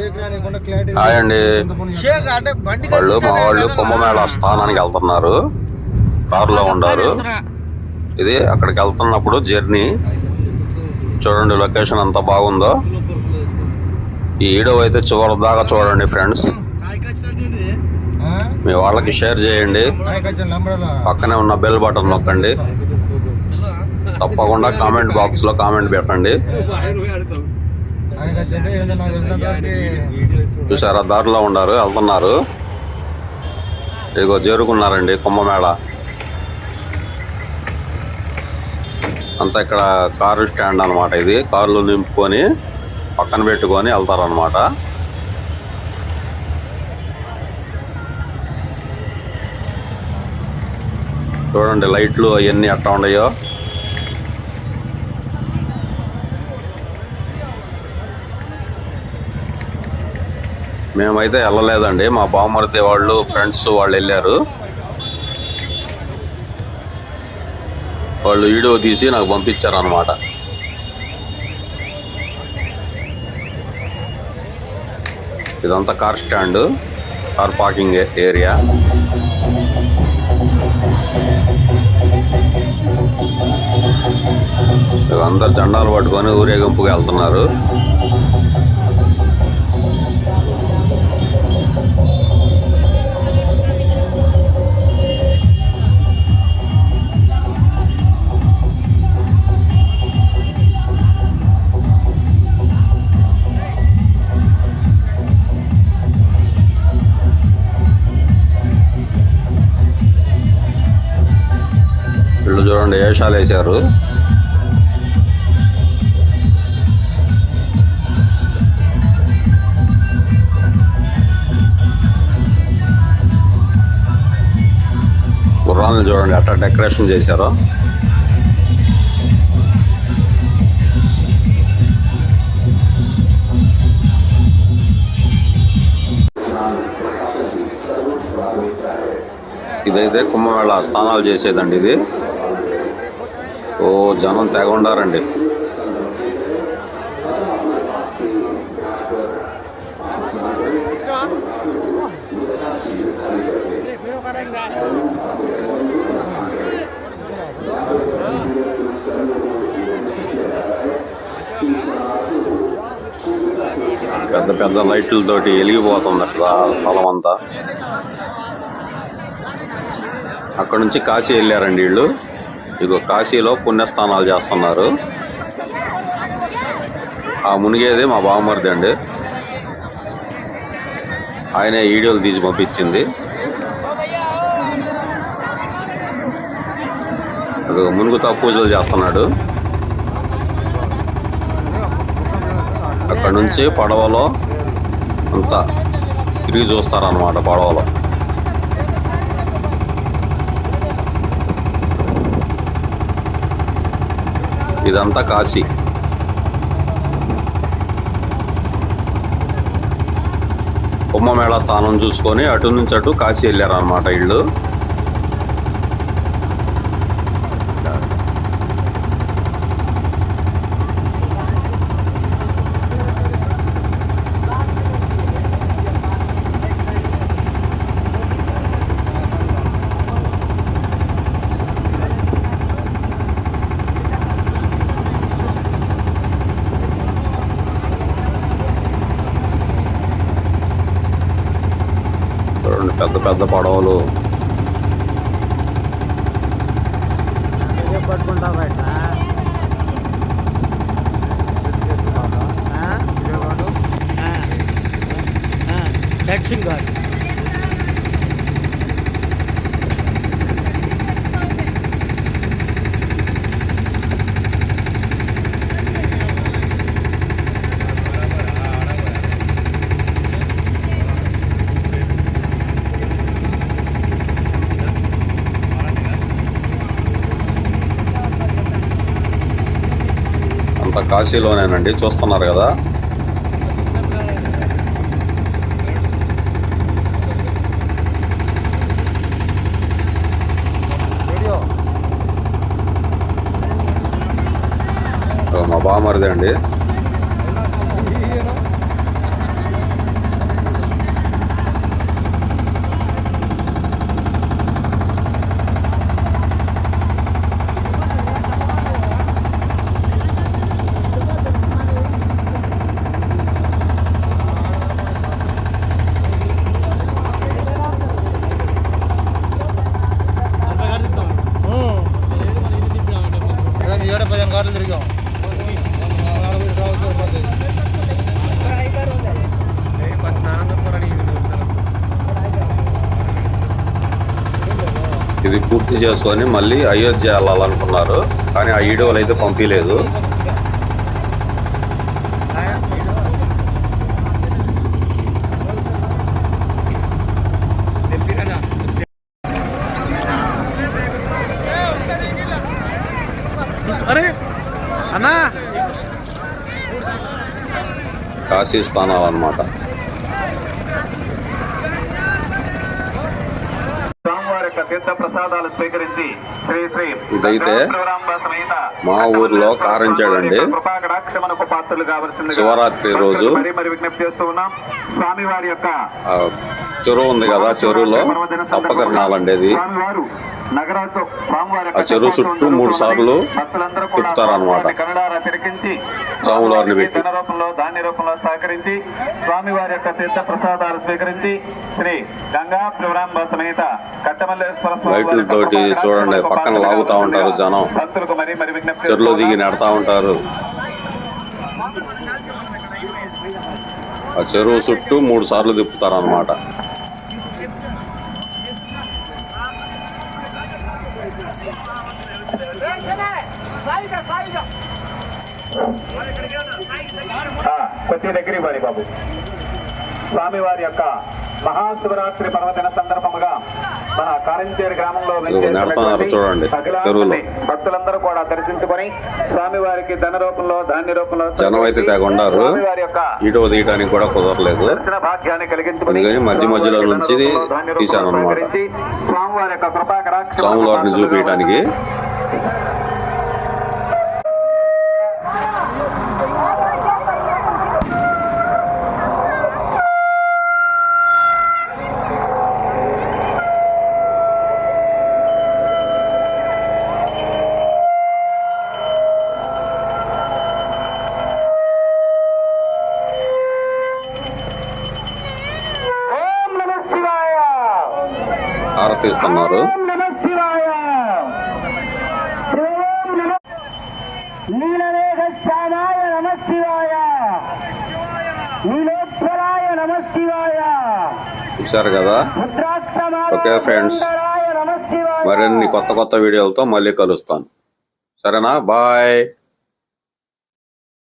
Hi అండి. వాళ్ళు మా వాళ్ళు కుంభమేళ స్థానానికి వెళ్తున్నారు, కారులో ఉండారు. ఇది అక్కడికి వెళ్తున్నప్పుడు జర్నీ చూడండి, లొకేషన్ అంతా బాగుందో. ఈ వీడియో అయితే చివరి దాకా చూడండి ఫ్రెండ్స్. మీ వాళ్ళకి షేర్ చేయండి, పక్కనే ఉన్న బెల్ బటన్ నొక్కండి, తప్పకుండా కామెంట్ బాక్స్ లో కామెంట్ పెట్టండి. చూసారా, దారిలో ఉండారు, వెళ్తున్నారు. ఇదిగో చేరుకున్నారండి కుంభమేళ అంతా. ఇక్కడ కారు స్టాండ్ అనమాట. ఇది కార్లు నింపుకొని పక్కన పెట్టుకొని వెళ్తారనమాట. చూడండి లైట్లు అవన్నీ ఎట్లా ఉన్నాయో. మేమైతే వెళ్ళలేదండి, మా బామ్మర్ది వాళ్ళు ఫ్రెండ్స్ వాళ్ళు వెళ్ళారు. వాళ్ళు వీడియో తీసి నాకు పంపించారు అన్నమాట. ఇదంతా car stand, car parking area. అందరు జెండాలు పట్టుకొని ఊరేగింపుగా వెళ్తున్నారు. వీళ్ళు చూడండి వేషాలు వేశారు. గుర్రాలను చూడండి అట్లా డెకరేషన్ చేశారు. ఇదైతే కుంభమేళ స్నానాలు చేసేదండి ఇది. ఓ జనం తెగ ఉండారండి. పెద్ద పెద్ద లైట్లతోటి వెలిగిపోతుంది అక్కడ స్థలం అంతా. అక్కడ నుంచి కాశీ వెళ్ళారండి వీళ్ళు. ఇగో కాశీలో పుణ్యస్థానాలు చేస్తున్నారు. ఆ మునిగేది మా బావమరిది అండి, ఆయనే వీడియోలు తీసి పంపించింది. మునుగుతా పూజలు చేస్తున్నాడు. అక్కడ నుంచి పడవలో అంతా తిరిగి చూస్తారన్నమాట. పడవలో ఇదంతా కాశీ. కుంభమేళ స్థానం చూసుకొని అటు నుంచి అటు కాశీ వెళ్ళారన్నమాట వీళ్ళు. పెద్ద పెద్ద పడవలు. అంతా కాశీలోనేనండి, చూస్తున్నారు కదా. మా బామరిదే అండి. ఇది పూర్తి చేసుకొని మళ్ళీ అయోధ్య వెళ్ళాలనుకున్నారు, కానీ ఆ వీడియోలు అయితే పంపించలేదు. కాశీ స్థానాలు అన్నమాట. ప్రసాదాలు స్వీకరించి శ్రీ శ్రీ ఇదైతే మా ఊర్లో కారించాడండి. శివరాత్రి రోజు విజ్ఞప్తి చేస్తూ ఉన్నాం. స్వామి వారి యొక్క చెరువు ఉంది కదా, చెరువులో తప్పక తినాలండి. అది ఆ చెరువు చుట్టూ 3 సార్లు తిప్పుతారన్నమాట. స్వామివారిని పెట్టి ధాన్య రూపంలో సహకరించి స్వామివారి యొక్క తీర్థ ప్రసాదాలు స్వీకరించి శ్రీ గంగా శివరాంబ సమేత కట్టమల్లేశ్వర లైట్లతోటి చూడండి, పక్కన లాగుతా ఉంటారు జనం. భక్తులకు మరి విజ్ఞప్తి చెరువులో దిగి నెడతా ఉంటారు. ఆ చెరువు చుట్టూ 3 సార్లు తిప్పుతారన్నమాట. కొద్ది దగ్గర వారి బాబు స్వామివారి యొక్క మహాశివరాత్రి పర్వదిన సందర్భముగా మన కారంచేరు గ్రామంలో చూడండి, చెరువులో భక్తులందరూ కూడా దర్శించుకొని స్వామివారికి ధన రూపంలో ధాన్య రూపంలో జనం అయితే తెగొండారు. వీడియో తీయడానికి కూడా కుదరలేదు, భాగ్యాన్ని కలిగించుకొని మధ్య మధ్యలో నుంచి తీశాను అన్నమాట. స్వామివారి యొక్క కృపాకరాక్ష స్వామివారిని చూపించడానికి. ఆరతిస్తున్నారు. చూశారు కదా. ఓకే ఫ్రెండ్స్, మరిన్ని కొత్త వీడియోలతో మళ్ళీ కలుస్తాను. సరేనా? బాయ్.